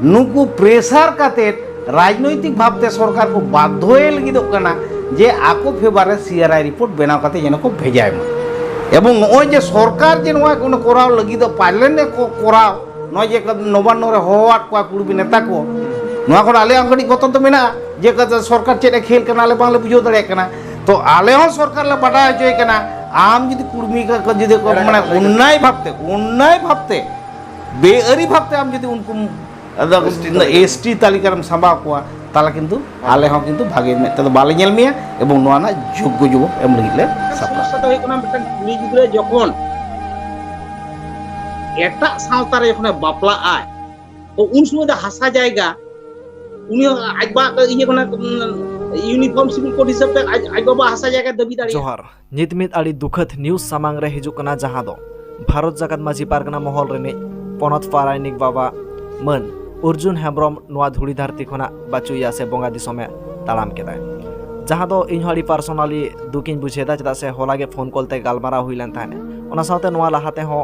नुकु pressure काते राजनैतिक भावते सरकार को बाध्य लगिदोग कना जे आको फेबारे सीआरआई रिपोर्ट बनाव काते जेन को भेजाय मा एवं नय जे सरकार जे नोआ कोनो कराव लगिद पार्लियामेंट को कराव नय जे नवान्न रे होवाट को कुड़बी नेता को नोआ को आले अंगड़ी गतन तो मेना जे सरकार चेक खेल कना आले बांगले बुझो दड़े कना तो आले हो सरकार ला बाडा होय कना आम जदि कुड़मी का जदि को माने उन्नाय भाबते बेअरी भाबते आम जदि उनको एसटी तालिका रे संभा को ताला किंतु आले हो किंतु भागे में तो बाले नेल मिया एवं नोआ ना योग्य युवक एम लगिले सापड़ा तो होय कना मिटन कुड़ी गिद्रे जखन एटा सावता रे जखन बापला आय तो उन समय हासा जायगा उनी आजबा इये कना यूनिफॉर्म सिविल कोड हिसाब ते आजबा हासा जायगा दाबी दाड़ी जोहार नितमित आड़ी दुखद न्यूज सामांग रे हिजु कना जहां दो भारत जाकात माजी पारगना महल रेनि पनत पारायनिक बाबा मन अर्जुन हेम्ब्रम नोआ धुड़ी धरती खना बाचुया से बंगा दिसमे तालाम केदाय जहां दो इन हड़ी पर्सनली दुकिन बुझेदा चदा से होलागे फोन कॉल ते गालमारा हुइलन थाने ओना साथे नोआ लाहाते हो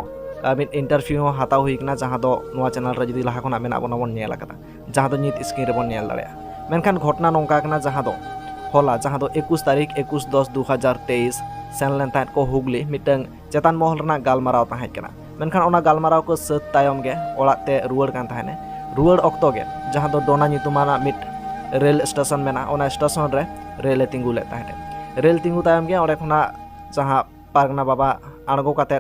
मिन इंटरव्यू हो हाता हुइकना जहां दो नोआ चैनल रे जदी लाहा खना मेना बन नेल कदा जहां दो नित स्क्रीन रे बन नेल दाड़े मेनखान घटना नोंका कना जहां दो होला जहां दो 21 तारीख 21/10/2023 सेनलेन थान को हुगली मिटंग चेतान महल रना गालमाराव ताहे कना मेनखान ओना गालमाराव को सत तायम गे ओलाते रुवाड़ कान थाने रुवाड़ ऑक्टो गे जहां दो डोना नितुमाना मिट रेल स्टेशन मेना ओना स्टेशन रे रेल तिंगुले ताहे रेल तिंगु तायम गे ओरे खना जहां पारगना बाबा आड़गो काते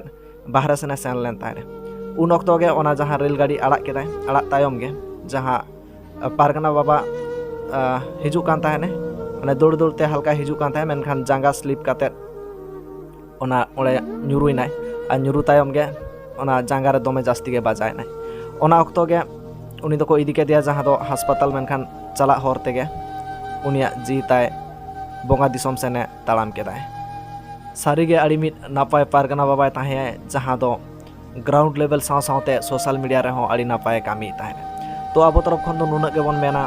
बाहर सेना सेनलेन ताहे उन ऑक्टो गे ओना जहां रेल गाड़ी आड़ाक केदाय आड़ाक तायम गे जहां पारगना बाबा हिजु कान ताहे माने दौड़ दौड़ते हल्का हिजु कान ताहे मेनखान जांगा स्लिप काते ओना ओले ᱧᱩᱨᱩᱭᱱᱟᱭ आ ᱧᱩᱨᱩ तायम गे ओना जांगा रे दमे जास्ती गे बाजायनाय ओना ऑक्टो गे उनी दो को इदी के दिया जहां दो हासपाताल मेनखान चला हर तेगे उनिया जी ताय बंगा दिसम सेने तालाम केदाय सारी गे आड़ी मिट नापाय पारगना बाबाय ताहे जहां दो ग्राउंड लेवल साव सावते सोशल मीडिया रे हो आड़ी नापाय कामी ताहे तो अब तरफ खन दो नुना के बन मेना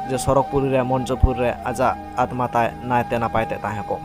जे सरकपुर रे मंचपुर रे आजा आत्मा ताय नायते नापायते ताहे को